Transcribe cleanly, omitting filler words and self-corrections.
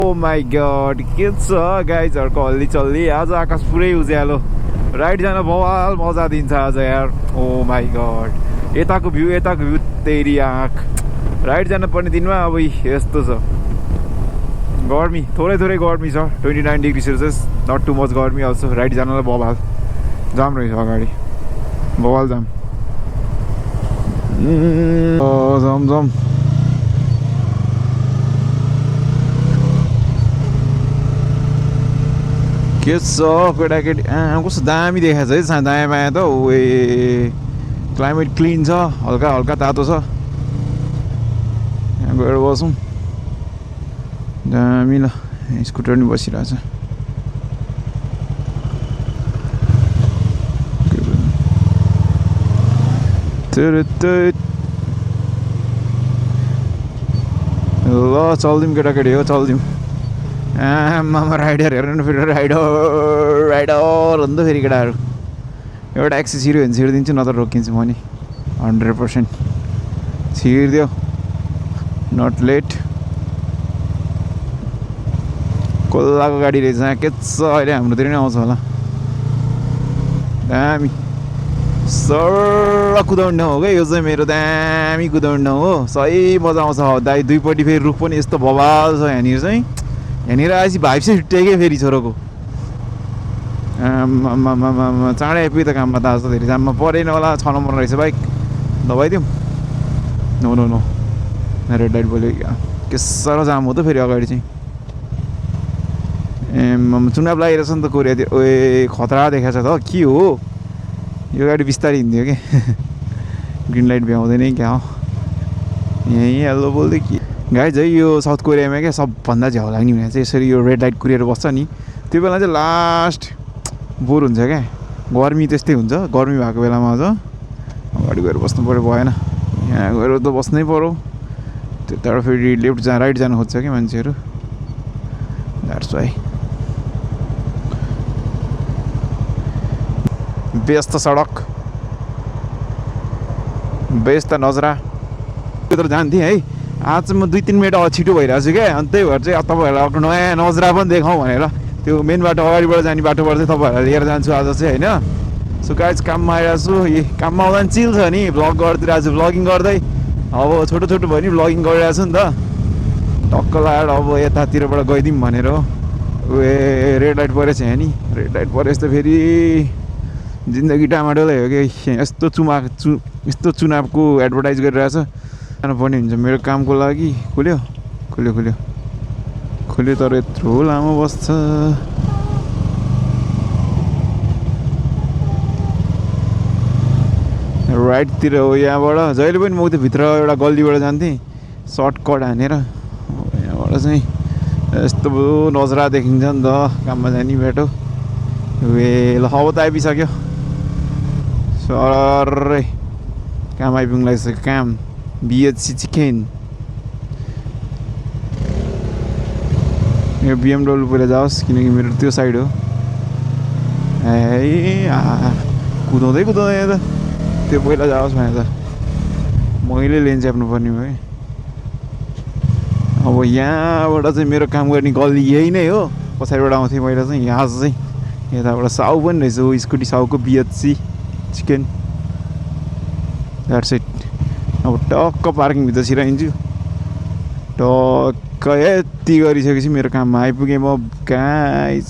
oh my God के छ गाइजहरूको हल्ली चल्ली आज आकाश पुरै उज्यालो राइड जान बवाल मजा दिन्छ आज यार ओ माई गड यताको भ्यू तेरी आँख राइड जान पर्ने दिनमा अब यस्तो छ गर्मी थोरै गर्मी छ 29 degree Celsius not too much गर्मी अल्सो राइड जानलाई बवाल जाम रहेछ अगाडि बवाल जाम जाम के छ केटाकेटी कस्तो दामी देखाएको छ है दायाँ बायाँ त ओए क्लाइमेट क्लिन छ हल्का हल्का तातो छ यहाँ गएर बसौँ दामी ल स्कुटर नि बसिरहेछ ल चल्दिउँ केटाकेटी हो चल्दिउँ आमामा राइडर हेर्नु न फेरि राइडर हो नि त फेरि केटाहरू एउटा एक्सी छिर्यो भने छिरिदिन्छु नत्र रोकिन्छु म नि 100% छिरिदियो नट लेट कोल्लाको गाडी रहेछ के छ अहिले हाम्रोतिर नै आउँछ होला दामी सर कुदाउने ठाउँ हो क्या यो चाहिँ मेरो दामी कुदाउने ठाउँ हो सही मजा आउँछ दाइ दुईपट्टि फेरि रुख पनि यस्तो बवाल छ यहाँनिर चाहिँ यहाँनिर आएपछि भाइब चाहिँ टेक्यो फेरि छोरोको चाँडै आइपुग्यो त काममा त आज त धेरै जाममा परेन होला 6 नम्बर रहेछ बाइक दबाइदिउँ नो रेड लाइट बोल्यो के साह्रो जाम हो त फेरि अगाडि चाहिँ चुनाव लागिरहेछ नि त कोरियातिर ओए खतरा देखाएको छ त के हो यो गाडी बिस्तारै हिँड्थ्यो क्या ग्रिन लाइट भ्याउँदैन क्या हो यहीँ हेलो बोल्दै कि गाइज है यो साउथ कोरियामा क्या सबभन्दा झ्याउ लाग्ने भने चाहिँ यसरी यो रेड लाइट कुरेर बस्छ नि त्यो बेला चाहिँ लास्ट बोर हुन्छ क्या गर्मी त्यस्तै हुन्छ गर्मी भएको बेलामा अझ अगाडि गएर बस्नु पऱ्यो भएन यहाँ गएर त बस्नै पऱ्यो त्यताबाट फेरि लेफ्ट राइट जानु खोज्छ क्या मान्छेहरू द्याट्स वाइ व्यस्त सडक व्यस्त नजरा त्यत्रो जान्थेँ है आज चाहिँ म 2-3 मिनट छिटो भइरहेको छु क्या अनि त्यही भएर चाहिँ तपाईँहरूलाई नयाँ नजरा पनि देखाउँ भनेर त्यो मेन बाटो अगाडिबाट जाने बाटोबाट चाहिँ तपाईँहरूलाई लिएर जान्छु आज चाहिँ होइन सो गाइज काममा आइरहेको छु काममा आउँदा पनि चिल छ नि भ्लग गरिदिरहेको छु भ्लगिङ गर्दै अब छोटो भयो नि भ्लगिङ गरिरहेको छु नि त टक्क लगाएर अब यतातिरबाट गइदिउँ भनेर हो ए रेड लाइट परेछ यहाँ नि रेड लाइट परेछ त फेरि जिन्दगी टामाटोलाई हो कि यस्तो चुनावको एडभर्टाइज गरिरहेछ जानुपर्ने हुन्छ मेरो कामको लागि खुल्यो तर यत्रो लामो बस्छ राइटतिर हो यहाँबाट जहिले पनि म भित्र एउटा गल्लीबाट जान्थेँ सर्टकट हानेर यहाँबाट चाहिँ यस्तो नजरा देखिन्छ नि त काममा जाने बाटो ल अब त आइपुगिसक्यो सरै काम आइपुग्नु लागिसक्यो काम BHC चिकन यो BMW पहिला जाओस् किनकि मेरो त्यो साइड हो ए कुदाउँदै यहाँ त त्यो पहिला जाओस् भने त मैले लेन च्याप्नु पर्ने भयो अब यहाँबाट चाहिँ मेरो काम गर्ने गल्ली यही नै हो पछाडिबाट आउँथेँ पहिला चाहिँ यहाँ चाहिँ यताबाट साउ पनि रहेछ हो स्कुटी साउको BHC चिकन द्याट्स इट अब टक्क पार्किङभित्र छिराइन्छु टक्क यति गरिसकेपछि मेरो काममा आइपुगेँ म गाइस